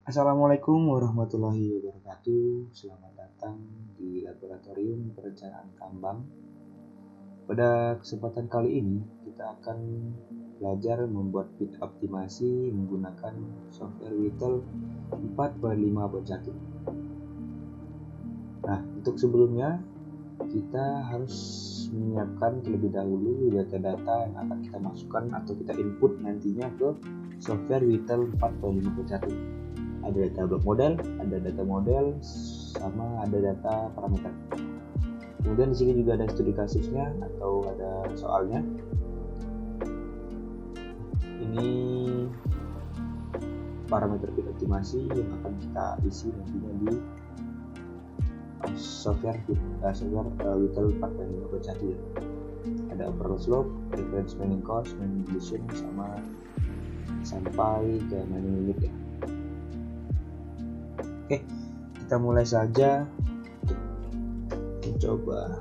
Assalamualaikum warahmatullahi wabarakatuh. Selamat datang di Laboratorium Perencanaan Tambang. Pada kesempatan kali ini, kita akan belajar membuat pit optimasi menggunakan software Whittle 4.5.1. Nah, untuk sebelumnya, kita harus menyiapkan terlebih dahulu data-data yang akan kita masukkan atau kita input nantinya ke software Whittle 4.5.1. Ada data block model, ada data model, sama ada data parameter. Kemudian di sini juga ada studi kasusnya atau ada soalnya. Ini parameter pit optimasi yang akan kita isi nantinya di software Whittle 4.5.1 ya. Ada overall slope, reference mining cost, mining condition, sama sampai ke mining limit ya. Oke, kita mulai saja untuk mencoba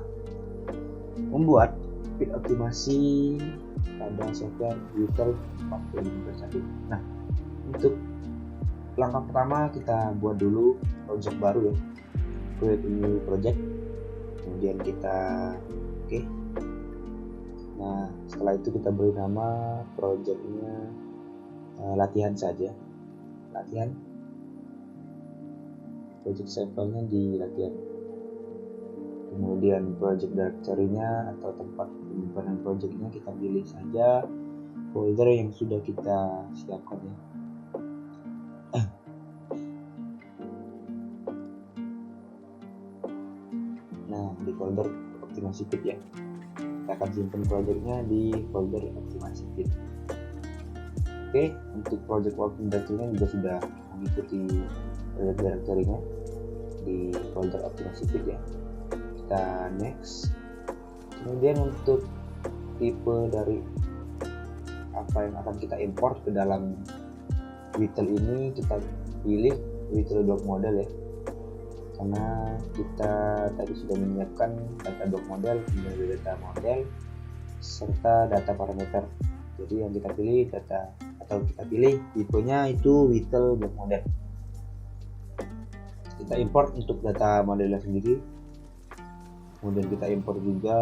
membuat pit optimasi pada software Whittle 4.5.1. Nah, untuk langkah pertama kita buat dulu project baru ya, create a new project. Kemudian kita Nah, setelah itu kita beri nama projectnya latihan saja, latihan. Project sampelnya di latihan. Kemudian project directory-nya atau tempat penyimpanan projectnya kita pilih saja folder yang sudah kita siapkan ya. Nah, di folder optimasi pit ya, kita akan simpan projectnya di folder optimasi pit. Oke, untuk project working directory-nya juga sudah mengikuti project directory-nya di folder optimasi pit ya. Kita next. Kemudian untuk tipe dari apa yang akan kita import ke dalam Whittle ini, kita pilih Whittle block model ya, karena kita tadi sudah menyiapkan data block model, kemudian data model serta data parameter. Jadi yang kita pilih tipenya itu Whittle block model. Kita import untuk data modelnya sendiri, kemudian kita import juga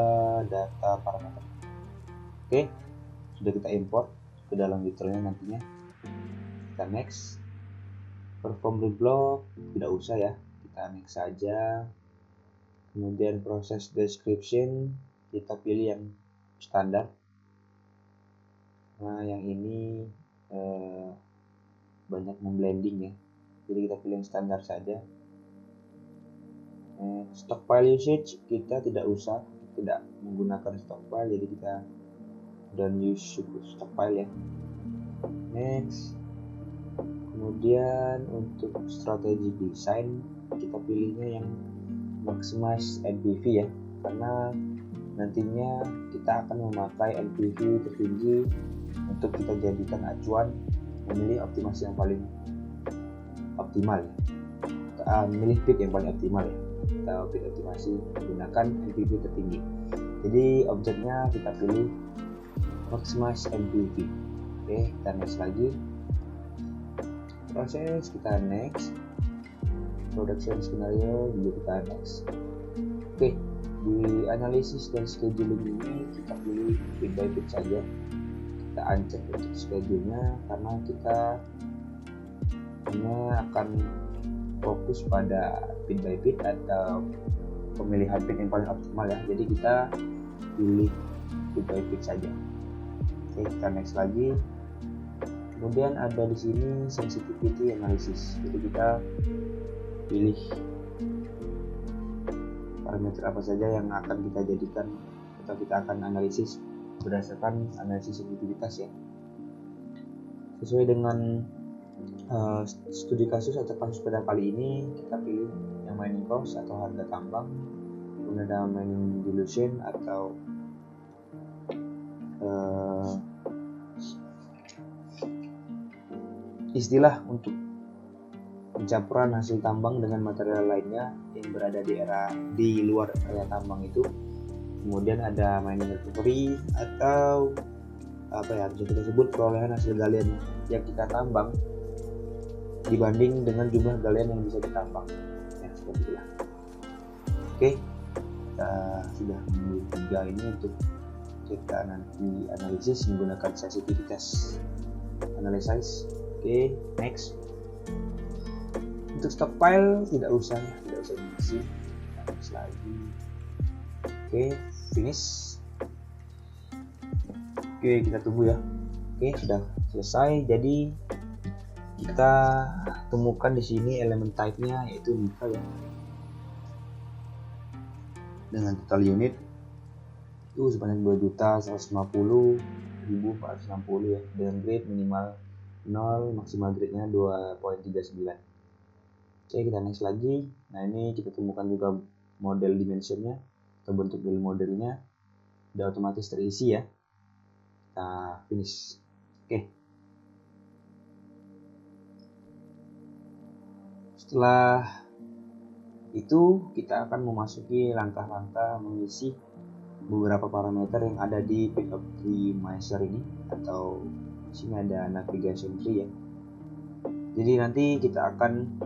data parameter. Oke, sudah kita import ke dalam Whittle-nya nantinya. Kita next. Perform the block tidak usah ya, kita next saja. Kemudian proses description kita pilih yang standar. Nah, yang ini banyak memblending ya, jadi kita pilih yang standar saja. Stockpile usage kita tidak menggunakan stockpile, jadi kita don't use stockpile ya. Next. Kemudian untuk strategi desain kita pilihnya yang maximize NPV ya, karena nantinya kita akan memakai NPV tertinggi untuk kita jadikan acuan memilih optimasi yang paling optimal ya. Memilih pit yang paling optimal ya. Kita pit optimasi menggunakan NPV tertinggi. Jadi objeknya kita pilih maximize NPV. Oke, kita next lagi. Proses kita next. Production scenario juga kita next. Oke, di analisis dan scheduling ini kita pilih pit by pit saja. Kita uncheck untuk schedule-nya karena kita hanya akan fokus pada pit by pit atau pemilihan pit yang paling optimal ya. Jadi kita pilih pit by pit saja. Oke, kita next lagi. Kemudian ada di sini sensitivity analysis. Jadi kita pilih parameter apa saja yang akan kita jadikan atau kita akan analisis berdasarkan analisis sensitivitas ya. Sesuai dengan studi kasus atau kasus pada kali ini, kita pilih yang mining cost atau harga tambang, kemudian ada mining dilution atau istilah untuk pencampuran hasil tambang dengan material lainnya yang berada di luar area tambang itu. Kemudian ada mining recovery atau bisa kita sebut perolehan hasil galian yang kita tambang dibanding dengan jumlah galian yang bisa ditambah ya, seperti itulah. Oke, kita sudah memilih 3 ini untuk kita nanti analisis menggunakan sensitivitas analysis. Oke, next. Untuk stockpile tidak usah diisi, terus lagi. Oke, finish. Oke, kita tunggu ya. Oke, sudah selesai. Jadi kita temukan di sini elemen type-nya yaitu nickel ya, dengan total unit itu sebanyak 2.150.460 ya, dengan grade minimal 0, maksimal grade-nya 2.39. Oke, kita next lagi. Nah, ini kita temukan juga model dimensionnya atau bentuk dari modelnya udah otomatis terisi ya. Kita finish. Oke, setelah itu kita akan memasuki langkah-langkah mengisi beberapa parameter yang ada di Pit Optimizer ini, atau di sini ada navigation tree ya. Jadi nanti kita akan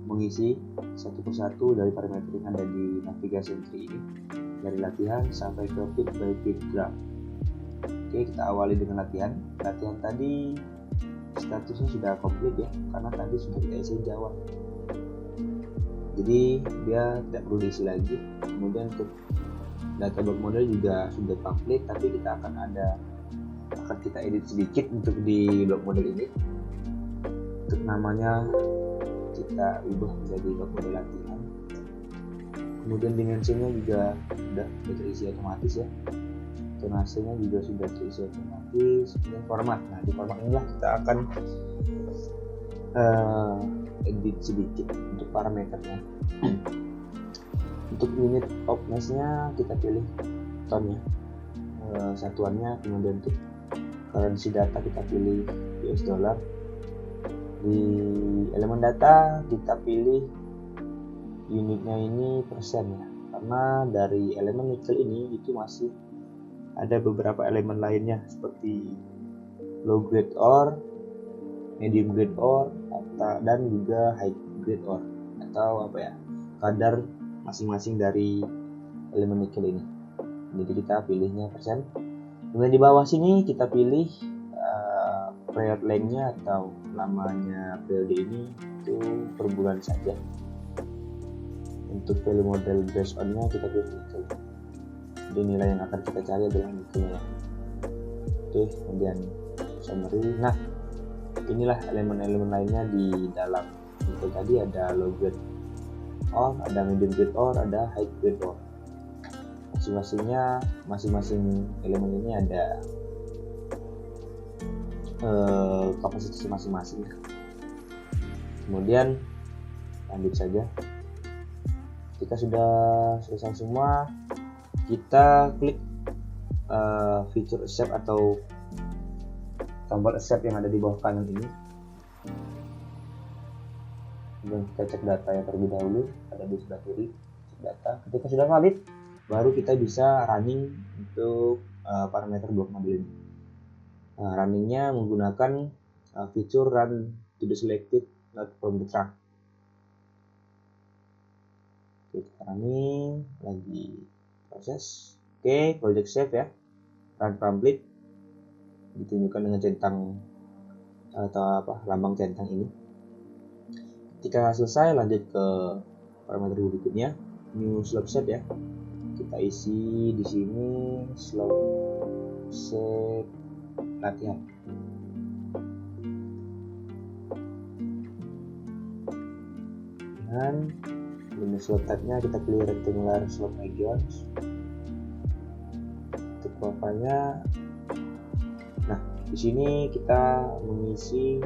mengisi satu persatu dari parameter yang ada di navigation tree ini, dari latihan sampai ke Pit by Pit graph. Oke, kita awali dengan latihan. Latihan tadi statusnya sudah komplit ya, karena tadi sudah kita isi Java. Jadi dia tidak perlu diisi lagi. Kemudian untuk data block model juga sudah komplit, tapi kita akan kita edit sedikit untuk di block model ini. Untuk namanya kita ubah menjadi block model latihan. Kemudian dimensinya juga sudah terisi otomatis ya. Tonasenya juga sudah terisi otomatis. Dan format. Nah, di format inilah kita akan edit sedikit untuk parameternya. Untuk unit opness-nya kita pilih ton ya, satuannya. Kemudian untuk currency data kita pilih US dollar. Di elemen data kita pilih unitnya ini persen ya, karena dari elemen nikel ini itu masih ada beberapa elemen lainnya seperti low grade ore, medium grade ore, dan juga high grade ore, atau apa ya, kadar masing-masing dari elemen nikel ini. Jadi kita pilihnya persen. Kemudian di bawah sini kita pilih period length-nya atau lamanya periode ini itu per bulan saja. Untuk value model based on-nya kita pilih nikel. Jadi nilai yang akan kita cari adalah nikel ya. Oke, kemudian summary. Nah, inilah elemen-elemen lainnya di dalam nikel tadi. Ada low grade ore, ada medium grade ore, ada high grade ore. Masing-masing elemen ini ada kapasitas masing-masing. Kemudian lanjut saja. Ketika sudah selesai semua, kita klik feature accept atau tombol accept yang ada di bawah kanan ini. Kemudian kita cek data yang terlebih dahulu, ada di sebelah kiri, cek data. Ketika sudah valid, baru kita bisa running untuk parameter blok model ini. Runningnya menggunakan feature run to the selected node from the trunk. Oke, kita running lagi proses. Oke, project save ya, run complete, ditunjukkan dengan centang atau lambang centang ini. Ketika selesai, lanjut ke parameter berikutnya, new slope set ya. Kita isi di sini slope set latihan. Dan ini slope type-nya kita pilih rectangular slope regions. Untuk profilnya, nah di sini kita mengisi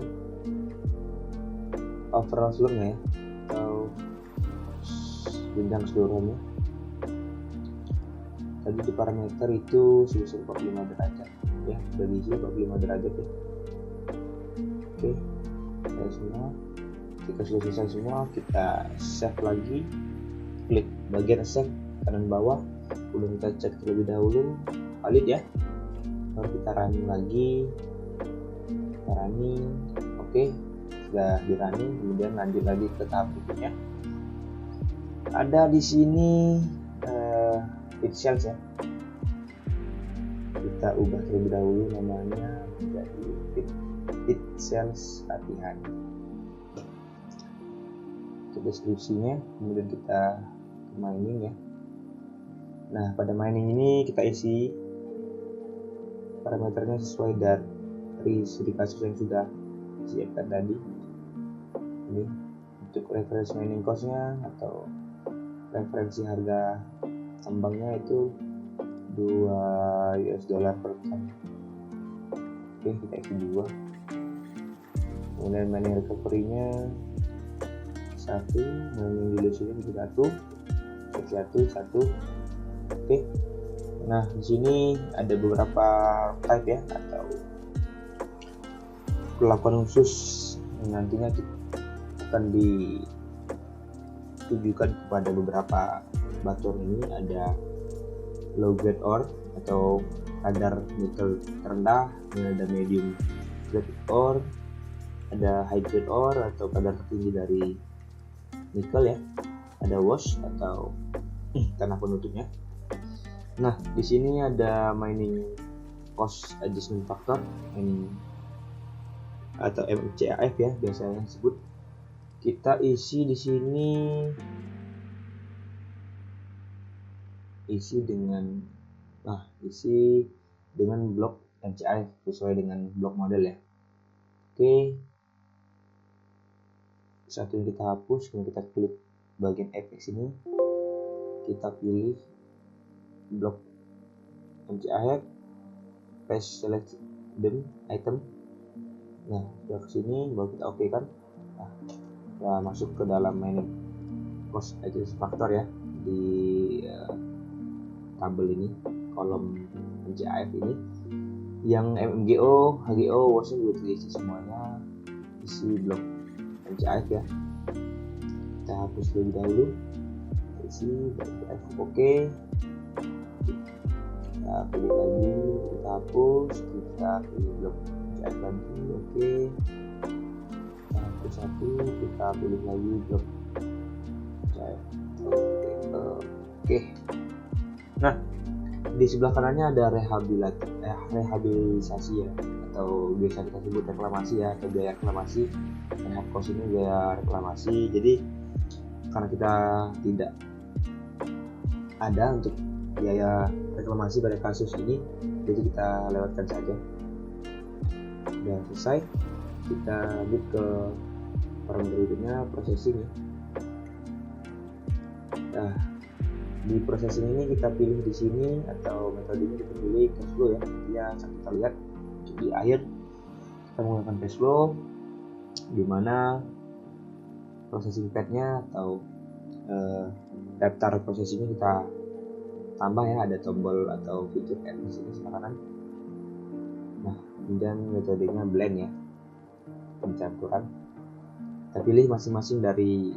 overall slope-nya ya, atau jenjang keseluruhannya. Tadi di parameter itu sebesar 45 derajat ya, sudah diisi 45 derajat ya. Oke, selesai semua. Jika sudah selesai semua, kita save lagi, klik bagian save kanan bawah, kemudian kita cek terlebih dahulu valid ya, baru kita running lagi, kita running. Oke, sudah di running. Kemudian lanjut lagi ke tahap berikutnya. Ada di sini it cells ya, kita ubah terlebih dahulu namanya menjadi it cells latihan. Untuk deskripsinya, kemudian kita mining ya. Nah, pada mining ini kita isi parameternya sesuai dari studi kasus yang sudah disiapkan tadi. Ini untuk reference mining cost-nya atau referensi harga tambangnya itu $2 per ton. Oke, kita isi 2. Kemudian mining recovery-nya 1, mining dilution-nya 1. Oke. Nah, di sini ada beberapa type ya, atau perlakuan khusus yang nantinya akan ditujukan kepada beberapa batuan ini. Ada low grade ore atau kadar nikel terendah, ada medium grade ore, ada high grade ore atau kadar tertinggi dari nikel ya, ada wash atau tanah penutupnya. Nah, di sini ada mining cost adjustment factor atau MCAF ya biasanya disebut. Kita isi di sini isi dengan blok MCAF sesuai dengan blok model ya. Oke, satu yang kita hapus, kemudian kita klik bagian FX ini, kita pilih blok MCAF, paste select them item. Nah, udah kesini baru kita oke kan. Nah, kita masuk ke dalam mining cost adjustment factor ya, di tabel ini, kolom MCAF ini. Yang MMGO, HGO, washing juga diisi semuanya, isi blok MCAF ya. Kita hapus terlebih dahulu, isi MCAF oke. Kita pilih lagi, kita hapus, kita pilih blok MCAF lagi, oke. Kita hapus satu, kita pilih lagi blok MCAF, oke. Nah, di sebelah kanannya ada rehabilitasi ya, atau biasa kita sebut reklamasi ya, atau biaya reklamasi. Rehab cost ini biaya reklamasi. Jadi karena kita tidak ada untuk biaya reklamasi pada kasus ini, jadi kita lewatkan saja. Sudah selesai, kita lanjut ke parameter berikutnya, processing ya. Nah, di processing ini kita pilih di sini, atau metodenya kita pilih cash flow ya. Ya, kita lihat di akhir kita menggunakan cash flow, di mana processing path-nya atau daftar processingnya kita tambah ya, ada tombol atau fitur add di sini sebelah kanan. Nah, kemudian metodenya blend ya, pencampuran. Kita pilih masing-masing dari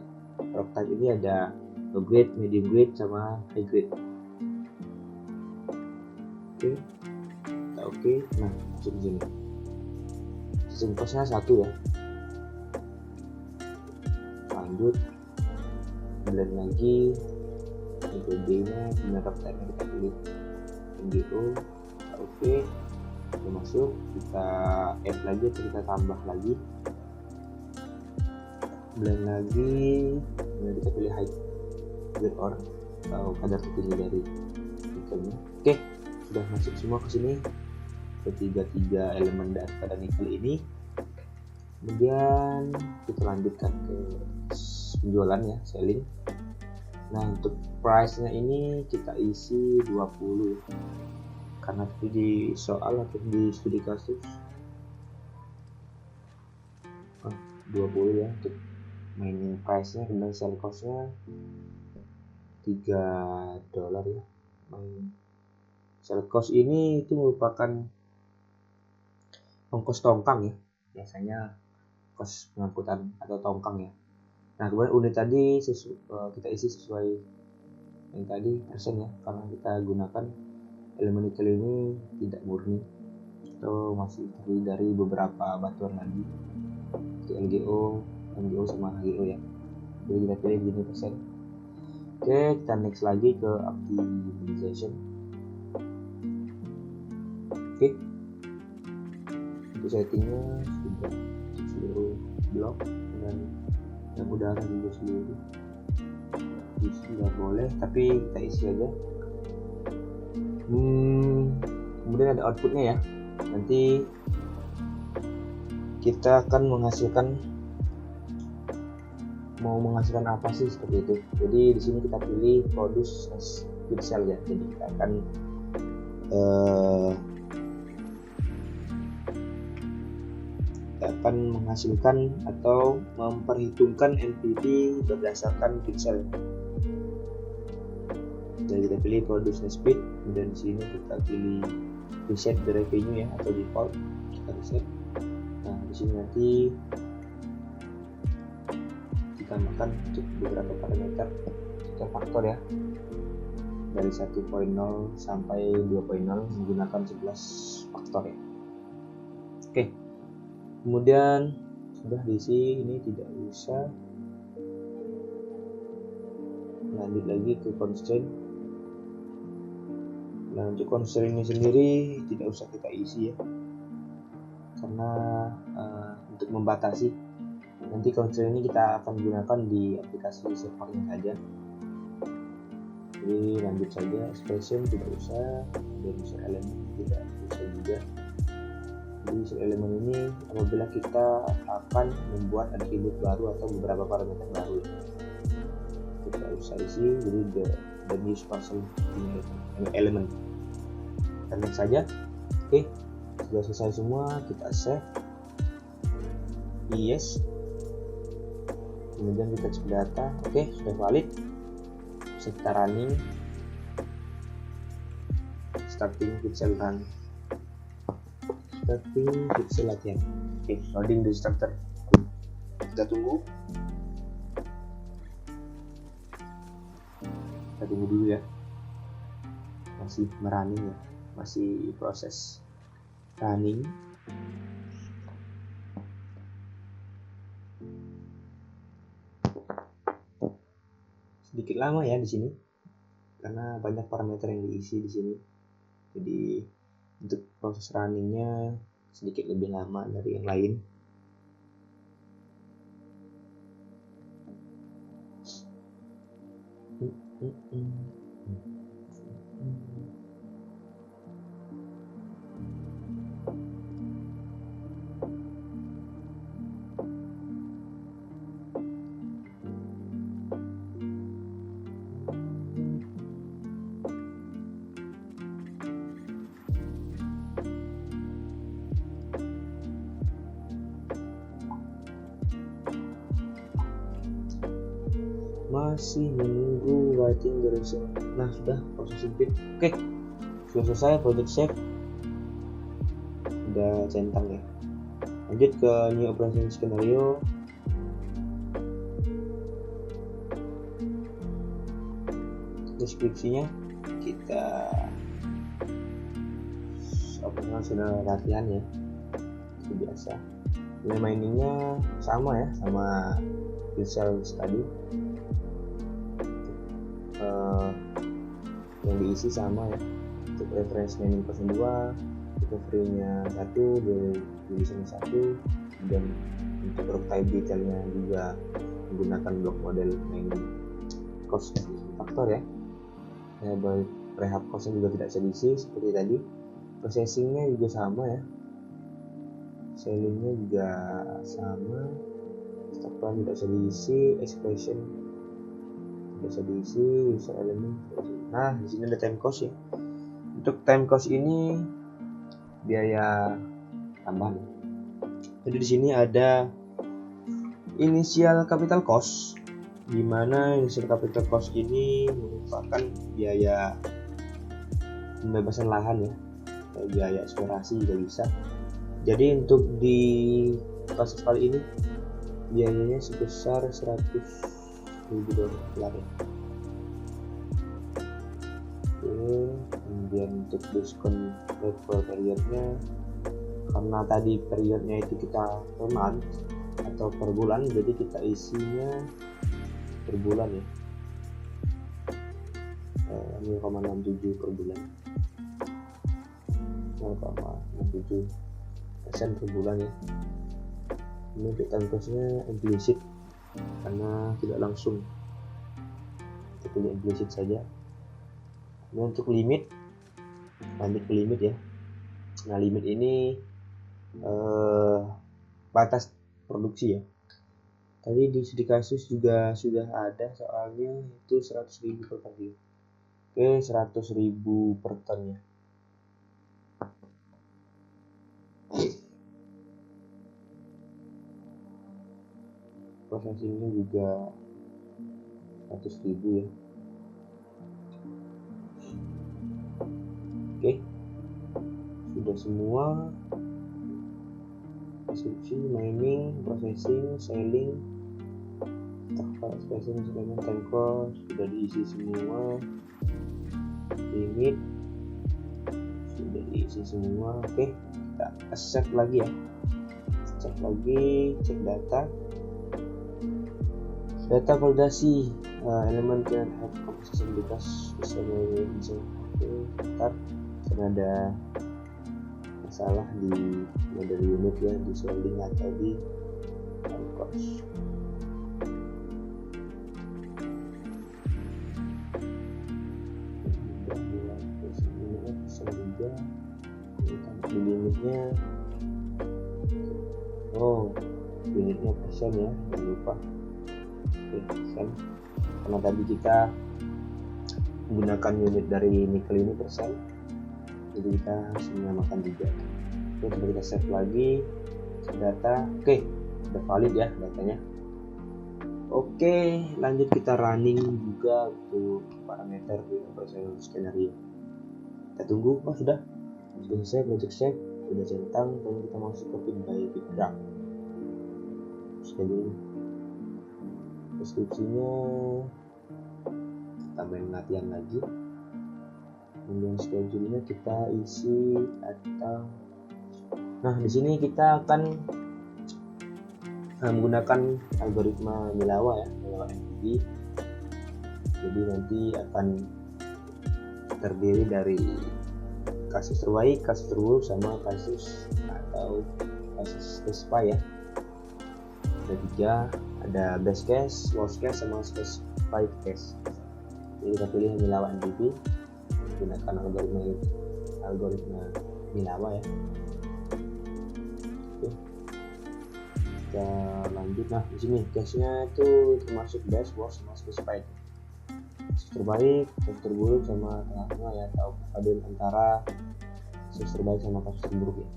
rock type ini, ada low grade, medium grade, sama high grade. Oke, kita oke. Nah, masuk di sini. System cost-nya 1 ya. Lanjut, blend lagi, metodenya, kemudian rock type-nya kita pilih NGO. Oke, udah masuk. Kita add lagi atau kita tambah lagi, blend lagi, kemudian kita pilih high grade ore atau kadar tertinggi dari nikelnya. Oke, sudah masuk semua ke sini, ketiga elemen daripada nikel ini. Kemudian kita lanjutkan ke penjualan ya, selling. Nah, untuk price nya ini kita isi 20 karena tadi di soal atau di studi kasus 20 ya untuk mining price nya. Kemudian sell cost nya $3 ya. Sell cost ini itu merupakan ongkos tongkang ya, biasanya kos pengangkutan atau tongkang ya. Nah, kemudian unit tadi kita isi sesuai yang tadi persen ya, karena kita gunakan elemen nikel ini tidak murni atau masih terdiri dari beberapa batuan lagi. untuk MGO sama HGO ya. Jadi kita pilih gini persen. Oke, kita next lagi ke optimization. Oke, untuk settingnya sudah seluruh blok dan yang udara juga seluruh isi nggak boleh, tapi kita isi aja. Kemudian ada outputnya ya, nanti kita akan mau menghasilkan apa sih seperti itu. Jadi di sini kita pilih produce pixel ya, jadi kita akan menghasilkan atau memperhitungkan NPV berdasarkan pixel. Jadi kita pilih produce speed, kemudian di sini kita pilih reset the revenue ya, atau default kita reset. Nah di sini nanti ditambahkan untuk beberapa parameter atau faktor ya, dari 1.0 sampai 2.0 menggunakan 11 faktor ya. Oke, kemudian sudah diisi, ini tidak usah. Lanjut lagi ke constraint. Nah untuk constraint ini sendiri tidak usah kita isi ya, karena untuk membatasi. Nanti constraint ini kita akan gunakan di aplikasi servernya saja. Jadi lanjut saja, expression tidak usah, dan user element tidak usah juga. Jadi user element ini apabila kita akan membuat atribut baru atau beberapa parameter baru, kita usah isi. Jadi the use person element. Dan next saja. Oke, sudah selesai semua, kita save. Yes. Kemudian kita cek data. Oke, sudah valid. Kita running, starting pixel run, starting pixel latihan. Oke, loading the starter. Kita tunggu. Kita tunggu dulu ya, masih merunning ya, masih proses running. Sedikit lama ya di sini karena banyak parameter yang diisi di sini. Jadi untuk proses runningnya sedikit lebih lama dari yang lain. Masih menunggu waiting the result. Nah sudah proses bit. Oke, sudah selesai project save, udah centang ya. Lanjut ke new operation scenario. Deskripsinya kita operasional sudah latihan ya, itu biasa. Nilai miningnya sama ya, sama pixel tadi. Yang diisi sama ya. Untuk reference mining 02, recovery-nya 1, duration 1, dan untuk block type detailnya juga menggunakan block model mining cost faktor ya. Rehab costnya juga tidak bisa diisi seperti tadi. Processingnya juga sama ya, sellingnya juga sama, stock plan tidak bisa diisi, expression tidak bisa diisi, user element. Nah di sini ada time cost ya. Untuk time cost ini biaya tambahan. Jadi di sini ada initial capital cost, di mana initial capital cost ini merupakan biaya pembebasan lahan ya, biaya eksplorasi juga bisa. Jadi untuk di kasus kali ini biayanya sebesar $100.000 ya. Kemudian untuk diskon level periodnya, karena tadi periodnya itu kita per month, atau per bulan, jadi kita isinya per bulan ya, 0,67 per bulan, 0,67% per bulan ya. Ini untuk time cost-nya implisit karena tidak langsung, kita pilih implisit saja. Ini untuk limit, lanjut ke limit ya. Nah, limit ini batas produksi ya. Tadi di studi kasus juga sudah ada soalnya, itu 100.000 per ton. Oke, 100.000 per ton ya. Prosesingnya juga 100.000 ya. Oke, sudah semua. Deskripsi, mining, processing, selling, spacing, time cost sudah diisi semua. Limit sudah diisi semua. Oke, kita save lagi ya. Save lagi, cek data validasi, elemen can have composition because bisa ntar karena ada masalah di model unit ya, di selling atau di time cost. Di limitnya, unitnya persen ya, jangan lupa. Oke, persen, karena tadi kita menggunakan unit dari nikel ini persen, jadi kita harus menyamakan juga. Oke, coba kita save lagi, cek data. Oke, udah valid ya datanya. Oke, lanjut kita running juga untuk parameter di operational skenario. Kita tunggu. Sudah selesai project save, sudah centang, dan kita masuk ke feed by feed graph. Schedule, deskripsinya tambahin latihan lagi, kemudian schedule-nya kita isi atau, nah di sini kita akan menggunakan algoritma Milawa ya, Milawa MPB. Jadi nanti akan terdiri dari kasus terbaik, kasus terburuk, sama kasus atau kasus specify ya. Ada 3, ada best case, worst case, sama specified case. Jadi kita pilih Milawa MPB, gunakan algoritma Milawa ya. Oke, kita lanjut. Nah di sini case-nya itu termasuk best, worst, sama specified. Kasus terbaik, kasus terburuk, sama tengah-tengah ya, atau perpaduan antara kasus terbaik sama kasus terburuk ya.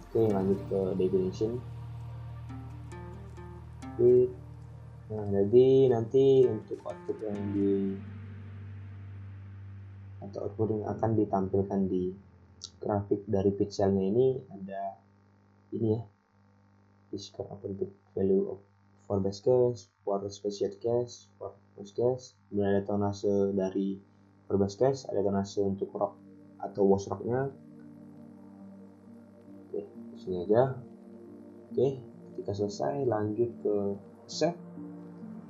Oke, lanjut ke definition. Oke, nah jadi nanti untuk output yang akan ditampilkan di grafik dari pixelnya ini ada ini ya, discard open pit value for best case, for specified case, for worst case. Kemudian ada tonase dari for best case, ada tonase untuk rock atau wash rocknya. Oke, sini aja. Oke, ketika selesai lanjut ke save,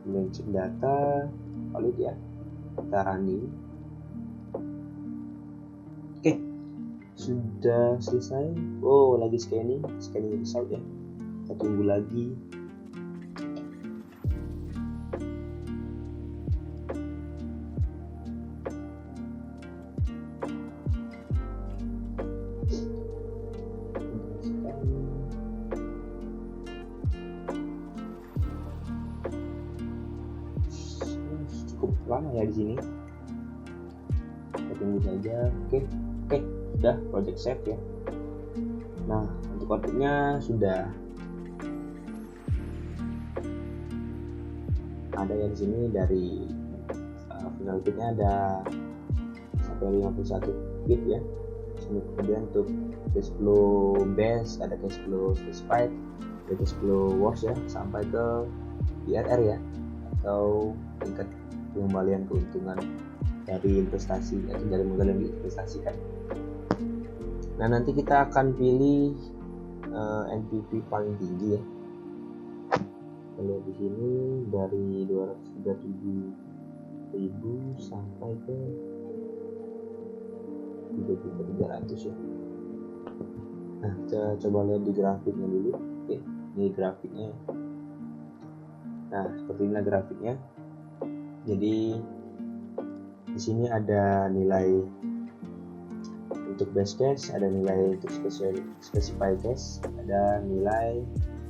kemudian cek data, valid ya, kita running. Oke, sudah selesai. Lagi scanning result ya, kita tunggu lagi. Cukup lama ya di sini, kita tunggu saja. Oke, sudah project save ya. Nah untuk outputnya sudah ada ya di sini. Dari final bitnya ada sampai 51 bit ya. Kemudian untuk cash flow base, ada cash flow specified, ada cash flow worst ya, sampai ke IRR ya, atau tingkat pengembalian keuntungan dari investasi atau dari modal yang diinvestasikan. Nah nanti kita akan pilih NPV paling tinggi ya. Kalau di sini dari 237.000 sampai ke 3.300.000 ya. Nah, kita coba lihat di grafiknya dulu. Oke, ini grafiknya. Nah, seperti inilah grafiknya. Jadi di sini ada nilai untuk base case, ada nilai untuk specify case, ada nilai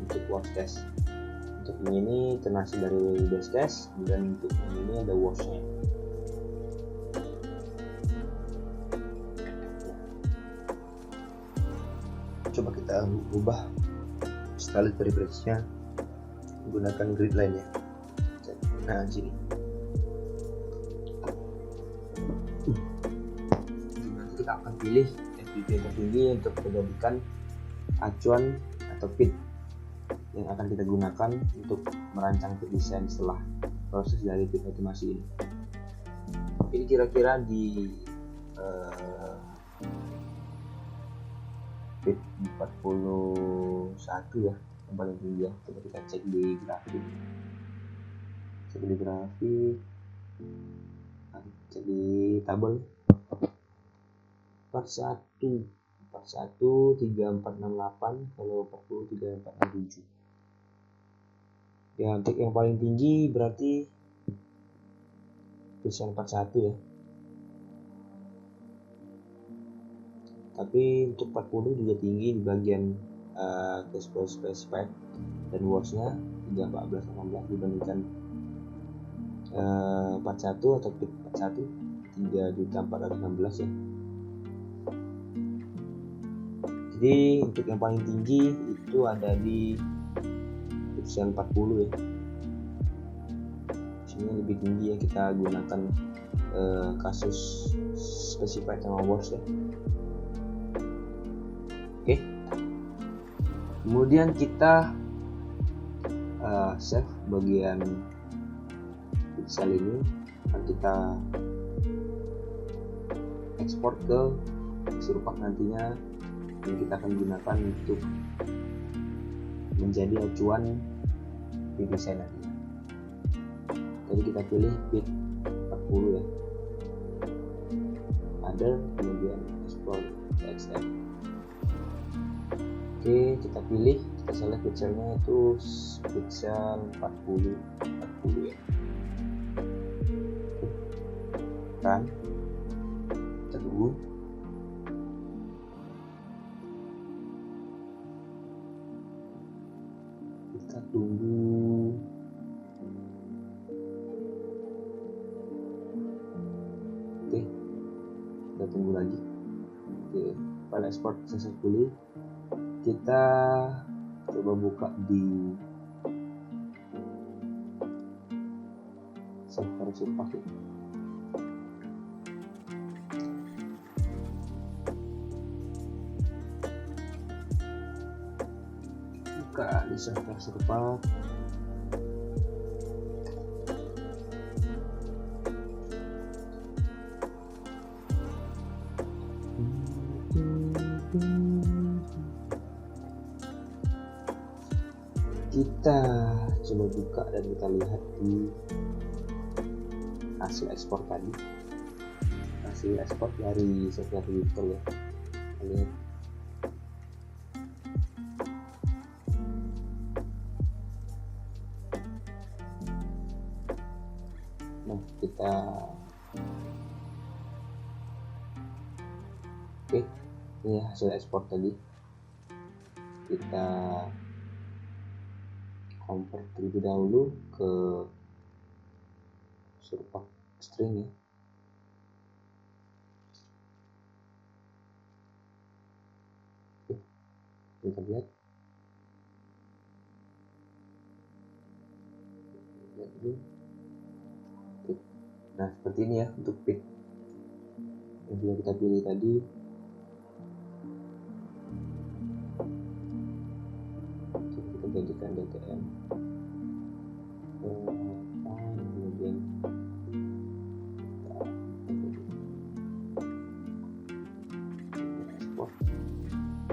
untuk worst case. Untuk ini termasuk dari base case, dan untuk ini ada worst-nya. Coba kita ubah style preference-nya menggunakan grid line ya. Nah, di sini. Nanti kita akan pilih NPV tertinggi untuk menjadikan acuan atau fit yang akan kita gunakan untuk merancang fit desain setelah proses dari fit otomasi ini. Ini kira-kira di fit 41 ya, yang paling tinggi ya. Coba kita cek di grafik. Cek di grafik, cek di tabel. 41 3468, kalau 40 3467. Ya, untuk yang paling tinggi berarti bisa 41 ya. Tapi untuk 40 juga tinggi di bagian specify dan worst-nya 31418 dibandingkan 41 atau 41 3.416 ya. Jadi untuk yang paling tinggi itu ada di Pixel 40 ya. Sini lebih tinggi ya, kita gunakan kasus specified sama worst ya. Oke. Kemudian kita save bagian pixel ini, akan kita ekspor ke Surpak nantinya, yang kita akan gunakan untuk menjadi acuan di desain nanti. Jadi kita pilih fit 40 ya, other, kemudian export XF. Oke, kita pilih, kita select pixelnya itu pixel 40 ya. Kan kita tunggu. Oke, kita tunggu lagi. Oke, file export successfully. Kita coba buka di server Surpak ya. Buka di server Surpak. Kita coba buka dan kita lihat di hasil ekspor tadi. Hasil ekspor dari server virtual ya. Lihat. Nah, kita oke, ini hasil ekspor tadi. Kita convert terlebih dahulu ke Surpak string ya. Oke, kita lihat dulu. Oke. Nah, seperti ini ya untuk fit yang sudah kita pilih tadi. Kita jadikan DTM, kemudian ekspor.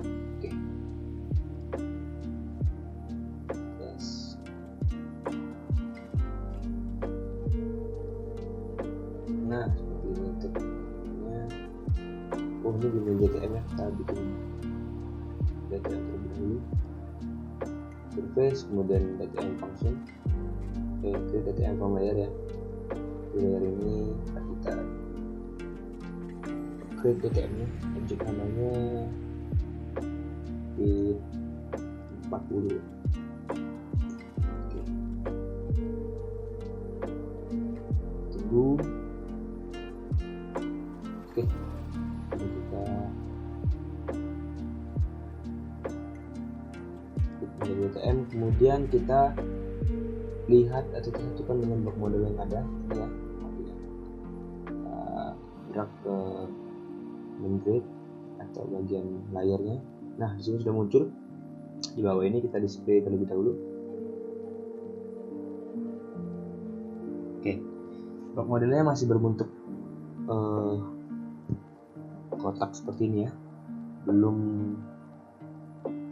Oke, Nah seperti ini untuk ini di DTM ya, kita bikin DTM terlebih dahulu, surface, kemudian DTM function, itu DTM from layer ya. Di layer ini kita create DTM nya, objek namanya di 40. Oke. Tunggu. Oke. Jadi kita menjadi DTM, kemudian kita lihat atau kita satukan dengan block model yang ada ya. Drag ke main grid atau bagian layarnya. Nah, di sini sudah muncul. Di bawah ini kita display terlebih dahulu. Oke, block modelnya masih berbentuk kotak seperti ini ya, belum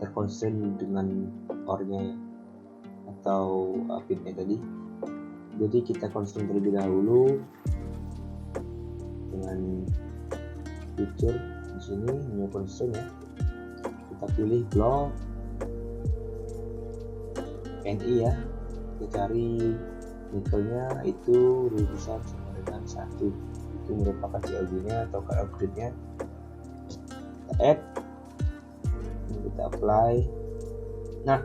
terkonstrain dengan ore-nya ya, atau pitnya tadi. Jadi kita constrain terlebih dahulu dengan feature di sini, new constraint ya. Kita pilih block NI ya, kita cari nikelnya itu rilisan sama dengan 1, itu merupakan CLB nya atau cut grid nya. Kita add, kita apply. Nah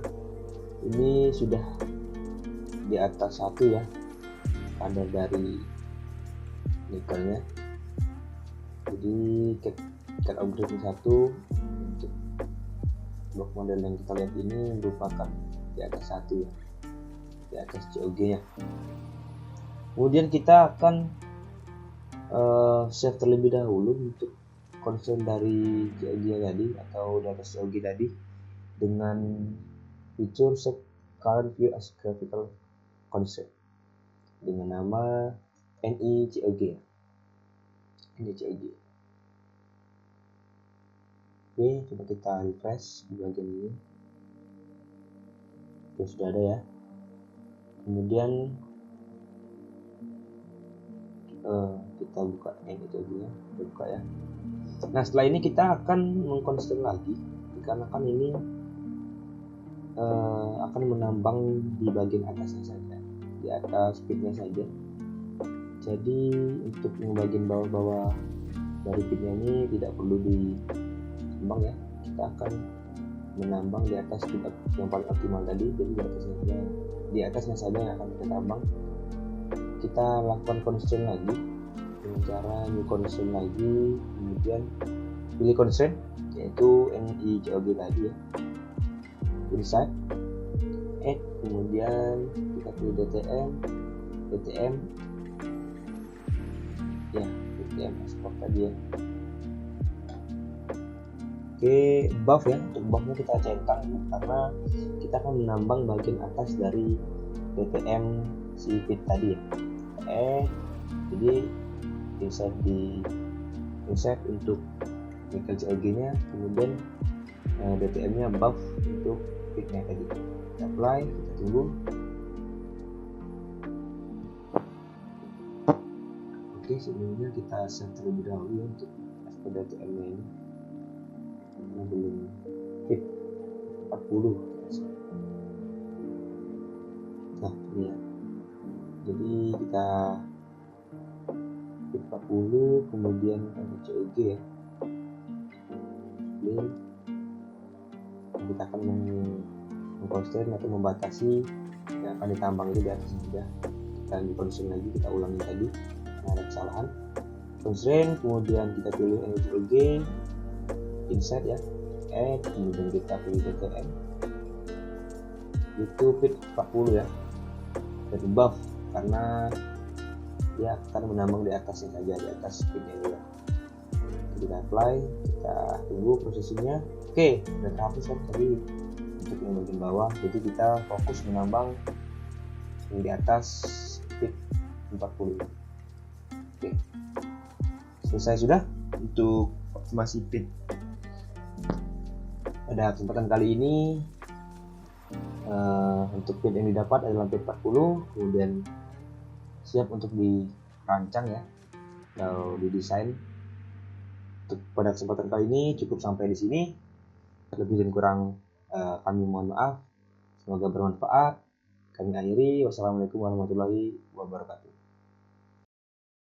ini sudah di atas 1 ya, standar dari nikelnya. Jadi cut grid 1 untuk blok model yang kita lihat ini merupakan di atas 1 ya, di atas COG nya. Kemudian kita akan save terlebih dahulu untuk constraint dari COG tadi atau di atas COG tadi dengan feature save current view as graphical constraint dengan nama NI COG ya. Ini COG. Oke, coba kita refresh di bagian ini. Oke, sudah ada ya. Kemudian kita buka ini COG nya, buka ya. Nah setelah ini kita akan mengkonstrain lagi, dikarenakan ini akan menambang di bagian atasnya saja, di atas pitnya saja. Jadi untuk yang bagian bawah-bawah dari pitnya ini tidak perlu ditambang ya, kita akan menambang di atas pit yang paling optimal tadi. Jadi di atasnya saja yang akan kita tambang. Kita lakukan constraint lagi dengan cara new constraint lagi, kemudian pilih constraint yaitu NI COG tadi ya, inside, add, kemudian kita pilih DTM ya, DTM export tadi ya. Oke, buff ya, untuk buffnya kita centang karena kita akan menambang bagian atas dari DTM si pit tadi ya. Jadi insert untuk nickel COG nya, kemudian DTM nya buff untuk pitnya tadi. Kita apply, kita tunggu. Oke, sebelumnya kita save terlebih dahulu untuk DTM nya ini karena belum fit 40. Nah ini ya, jadi kita fit 40, kemudian COG ya, kita akan mengkonstrain atau membatasi yang akan ditambang itu di atas saja. Kita constrain lagi, kita ulangi tadi karena ada kesalahan. Constrain, kemudian kita pilih COG, insert ya, add, kemudian kita pilih DTM itu fit 40 ya, dan buff karena dia akan menambang di atasnya saja, di atas pitnya ya. Kita apply, kita tunggu prosesinya. Oke, udah terhapus kan tadi untuk yang bagian bawah. Jadi kita fokus menambang yang di atas pit 40. Oke, selesai sudah untuk optimasi pit. Pada kesempatan kali ini untuk pit yang didapat adalah pit 40, kemudian siap untuk dirancang ya. atau didesain. Untuk pada kesempatan kali ini cukup sampai di sini. Lebih dan kurang kami mohon maaf. Semoga bermanfaat. Kami akhiri. Wassalamualaikum warahmatullahi wabarakatuh.